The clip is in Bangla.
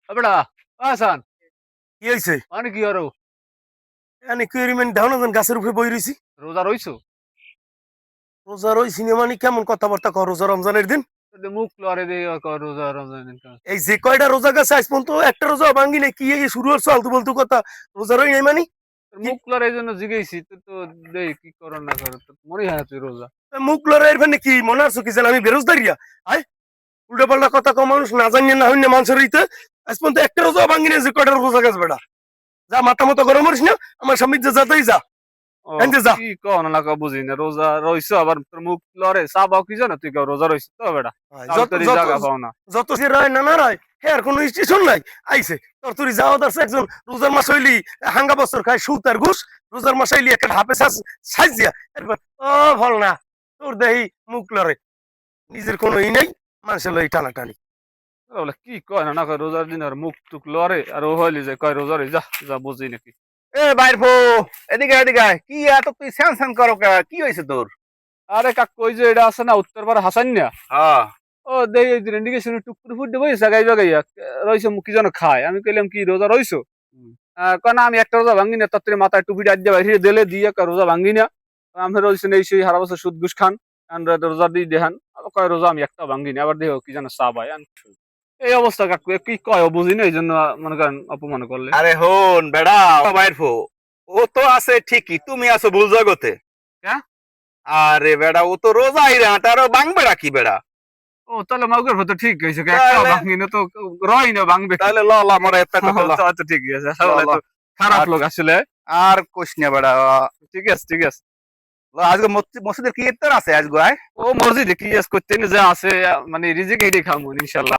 বেটা আসান কি হয়েছে? মানে কি আরো এনে কি হইরি মানে ধাওনা গাছের উপরে বই রইছি। রোজা রইছো? রোজার ওই সিনেমানি কেমন কথাবার্তা কর রোজা রমজানের দিন? মুখ লড়ে দিয়ে রোজা রমজান দিন এই যে কয়টা রোজা গেছে আজ পর্যন্ত একটা রোজা ভাঙ্গি নাই, কি এই শুরু হচ্ছে আলতু বলতু কথা? রোজার ওই নাই মানে কি? মুখ লড়ে এই জন্য জিগেছি তুই তো দেখ কি করো না করো তো মনে হয় না তুই রোজা মুখ লড়াইয়ের মানে কি মনে আছে কি জান আমি বেরোজদারিয়া? আয় উল্টা পাল্টা কথা কম, মানুষ না জানিয়ে না হইনি মানুষের হইতে আজ পর্যন্ত একটা রোজা ভাঙ্গি নাই। যে কয়টা রোজা গেছে বেটা, যা মাথা মতো গরম করিস না, আমার স্বামী যে যাতেই যা ও এনতে যা। কি কও না লাগা বুঝি না রোজা রইছো আবার তোর মুখ লড়ে চা পাও কি জানো তুই কেউ রোজা রইছো তো বেটা যত তাড়াতাড়ি যত জাগা পাও না যত সে রায় না না রায় হ্যাঁ কোনো স্টেশন নাই। আইছে তোর তুই যাওয়া দরছে একজন রোজার মাস হইলি হাঙ্গা বছর খায় সুত আর ঘুষ, রোজার মাস হইলি একটা হাফে সাইজ দিয়া এরপর ও ফল না তোর দেহি মুখ লড়ে, নিজের কোনো ই নাই, মানুষের লই টানাটানি। বলে কি কয় না না কয় রোজার দিন আর মুখ টুক লড়ে আর ও হইলি যে কয় রোজা রই যা যা বুঝি নাকি এ বাইর ফো, এদিকে এদিকে আয়। কি এত তুই স্যান স্যান করো কে? কি হয়েছে তোর? আরে কাক কই যে এটা আছে না উত্তরপাড়া হাসান না হ্যাঁ। ও দেই এই ইন্ডিকেশন টুকুর ফুট দেবো গাইবা গাইয়া রইছো মুখ কি যেন খায় আমি কইলাম কি রোজা রইছো কয় না আমি একটা রোজা ভাঙ্গি না তার মাথায় টুপি ডাক দিয়ে বাইরে দিলে দিয়ে কয় রোজা ভাঙ্গি না আমি রইছো এই সেই হারা বছর সুদ ঘুষ খান রোজা দিয়ে দেখান কয় রোজা আমি একটা ভাঙ্গি না আবার দেখো কি যেন চা পাই এই অবস্থা কাকু কি কয় ও বুঝি না এই জন্য মনে করেন অপমান করলে আরে হন বেড়া বাইর ফো, ও তো আছে ঠিকই, তুমি আছো ভুল জগতে। হ্যাঁ? আরে বেড়া ও তো রোজাই রে, তারও বাং বেড়া কি বেড়া? ও তাহলে মাউকের ভেতর ঠিক হয়েছে একটা তাহলে ভাঙ্গি না তো রই না ভাঙবে তাহলে ল ল মরে একটা কথা ল। আচ্ছা ঠিক আছে আসলে তো খারাপ লোক আসলে আর কোশ না বেড়া। ঠিক আছে ঠিক আছে ল, আজকে মসজিদের কি ইফতার আছে আজকে? আয় ও মসজিদে কি করতে যা আছে মানে রিজিক এটাই খামু ইনশাল্লাহ